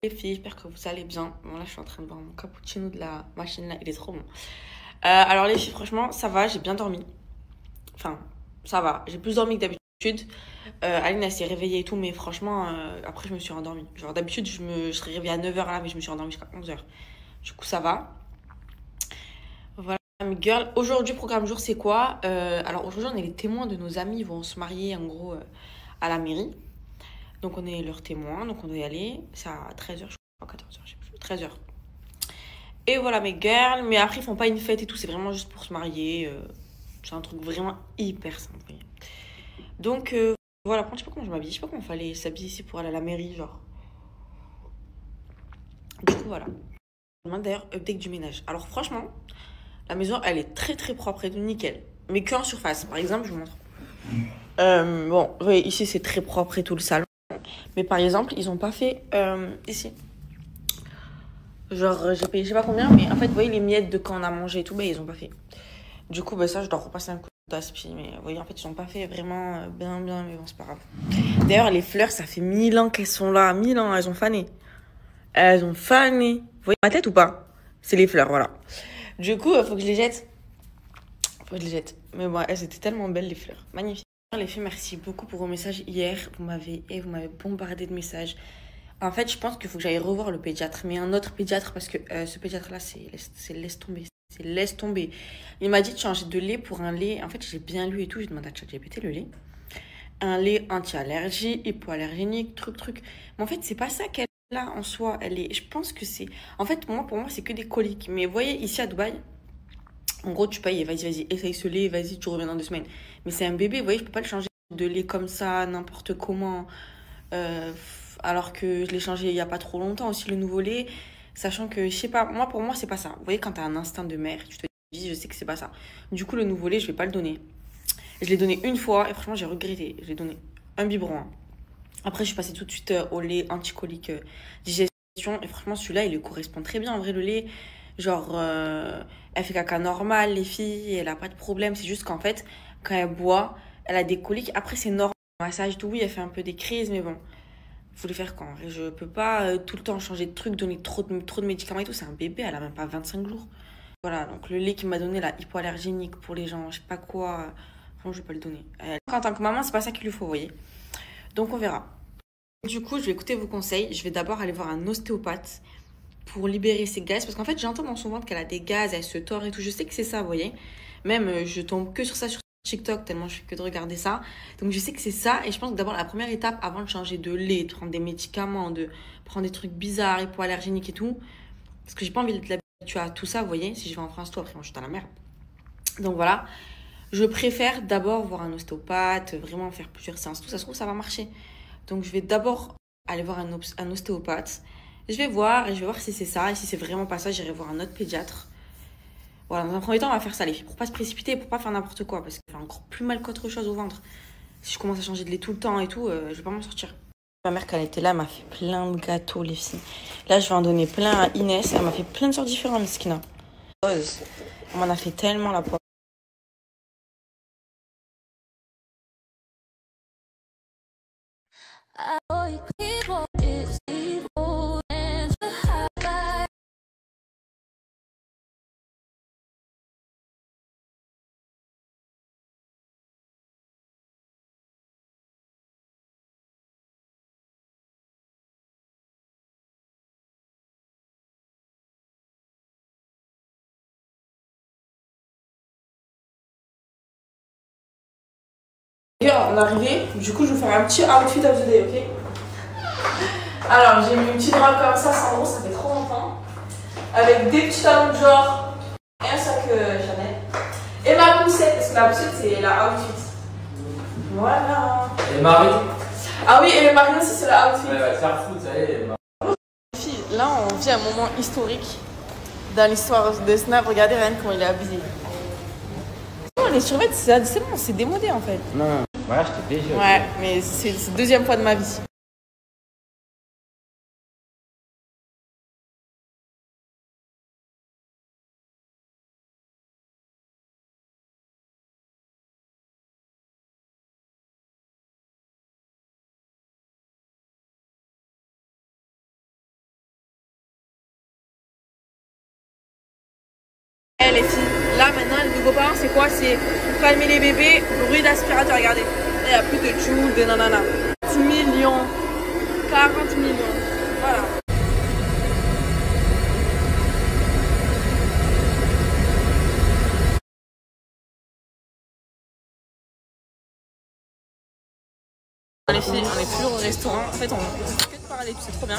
Les filles, j'espère que vous allez bien. Bon, là, je suis en train de boire mon cappuccino de la machine là, il est trop bon. Alors, les filles, franchement, ça va, j'ai bien dormi. Enfin, ça va, j'ai plus dormi que d'habitude. Aline, elle s'est réveillée et tout, mais franchement, après, je me suis rendormie. Genre, d'habitude, je serais réveillée à 9h là, mais je me suis rendormie jusqu'à 11h. Du coup, ça va. Voilà, mes girls. Aujourd'hui, programme jour, c'est quoi? Alors, aujourd'hui, on est les témoins de nos amis, ils vont se marier, en gros, à la mairie. Donc, on est leurs témoins, donc on doit y aller. C'est à 13h, je crois, 14h, je sais plus. 13h. Et voilà mes girls, mais après ils font pas une fête et tout, c'est vraiment juste pour se marier. C'est un truc vraiment hyper simple. Vous voyez. Donc voilà, je sais pas comment je m'habille, je sais pas comment il fallait s'habiller ici pour aller à la mairie, genre. Du coup voilà. D'ailleurs, update du ménage. Alors franchement, la maison elle est très très propre et tout nickel. Mais que en surface, par exemple, je vous montre. Bon, vous voyez, ici c'est très propre et tout le salon. Mais par exemple, ils ont pas fait ici. Genre, j'ai payé je sais pas combien, mais en fait, vous voyez les miettes de quand on a mangé et tout, bah ils ont pas fait. Du coup, bah, ça, je dois repasser un coup d'aspi. Mais vous voyez, en fait, ils n'ont pas fait vraiment bien, mais bon, c'est pas grave. D'ailleurs, les fleurs, ça fait 1000 ans qu'elles sont là. 1000 ans, elles ont fané. Elles ont fané. Vous voyez ma tête ou pas? C'est les fleurs, voilà. Du coup, faut que je les jette. Faut que je les jette. Mais bon, elles étaient tellement belles, les fleurs. Magnifique. Les filles, merci beaucoup pour vos messages hier. Vous m'avez bombardé de messages. En fait, je pense qu'il faut que j'aille revoir le pédiatre, mais un autre pédiatre, parce que ce pédiatre-là, c'est laisse tomber. C'est laisse tomber. Il m'a dit de changer de lait pour un lait. En fait, j'ai bien lu et tout. J'ai demandé à ChatGPT le lait. Un lait anti-allergie, hypoallergénique, truc. Mais en fait, c'est pas ça qu'elle a en soi. Je pense que c'est. En fait, pour moi, c'est que des coliques. Mais vous voyez, ici à Dubaï, en gros, tu payes et vas-y, essaye ce lait, vas-y, tu reviens dans 2 semaines. Mais c'est un bébé, vous voyez, je peux pas le changer de lait comme ça, n'importe comment. Euh, Alors que je l'ai changé il y a pas trop longtemps aussi, le nouveau lait. Sachant que, je sais pas, moi, pour moi, c'est pas ça. Vous voyez, quand t'as un instinct de mère, tu te dis, je sais que c'est pas ça. Du coup, le nouveau lait, je vais pas le donner. Je l'ai donné une fois et franchement, j'ai regretté. Je l'ai donné un biberon, hein. Après, je suis passée tout de suite au lait anticolique digestion. Et franchement, celui-là, il lui correspond très bien. En vrai, le lait, genre, elle fait caca normal, les filles, elle a pas de problème. C'est juste qu'en fait, quand elle boit, elle a des coliques. Après, c'est normal. Massage, tout, oui, elle fait un peu des crises, mais bon. Faut le faire quand? En vrai, je peux pas tout le temps changer de truc, donner trop de médicaments et tout. C'est un bébé, elle a même pas 25 jours. Voilà, donc le lait qu'il m'a donné, là, hypoallergénique pour les gens, je sais pas quoi. Franchement, je vais pas le donner. En tant que maman, c'est pas ça qu'il lui faut, vous voyez. Donc on verra. Du coup, je vais écouter vos conseils. Je vais d'abord aller voir un ostéopathe pour libérer ses gaz. Parce qu'en fait, j'entends dans son ventre qu'elle a des gaz, elle se tord et tout. Je sais que c'est ça, vous voyez. Même, je tombe que sur ça sur TikTok, tellement je fais que de regarder ça. Donc, je sais que c'est ça. Et je pense que d'abord, la première étape, avant de changer de lait, de prendre des médicaments, de prendre des trucs bizarres, hypoallergéniques et tout. Parce que j'ai pas envie de l'habituer à tout ça, vous voyez. Si je vais en France, tout, après, moi, je suis dans la merde. Donc, voilà. Je préfère d'abord voir un ostéopathe, vraiment faire plusieurs séances. Tout ça se trouve, ça va marcher. Donc, je vais d'abord aller voir un ostéopathe. Je vais voir et je vais voir si c'est ça. Et si c'est vraiment pas ça, j'irai voir un autre pédiatre. Voilà, dans un premier temps, on va faire ça, les filles, pour pas se précipiter, pour pas faire n'importe quoi, parce que ça fait encore plus mal qu'autre chose au ventre. Si je commence à changer de lait tout le temps et tout, je vais pas m'en sortir. Ma mère, quand elle était là, elle m'a fait plein de gâteaux, les filles. Là, je vais en donner plein à Inès. Elle m'a fait plein de sortes différentes, Skina. On m'en a fait tellement la poire. On est arrivé, du coup, je vais faire un petit outfit of the day, ok? Alors, j'ai mis une petite robe comme ça, sans gros, ça fait trop longtemps. Avec des petits talons de genre et un sac Chanel. Et ma poussette, parce que la poussette, c'est la outfit. Voilà. Et Marie? Ah oui, et le mari aussi, c'est la outfit. Elle va te faire foutre, ça y est. Là, on vit un moment historique dans l'histoire de Snap. Regardez rien comment il est habillé. Non, les survêtements, c'est bon, c'est démodé en fait. Non, voilà, j'étais déjà. Ouais, mais c'est la deuxième fois de ma vie. vos beaux-parents, c'est quoi? C'est calmer les bébés, bruit d'aspirateur, regardez. Là, il n'y a plus de tchou, de nanana. 40 millions. 40 millions. Voilà. On est plus au restaurant. En fait, on fait que de parler, c'est trop bien.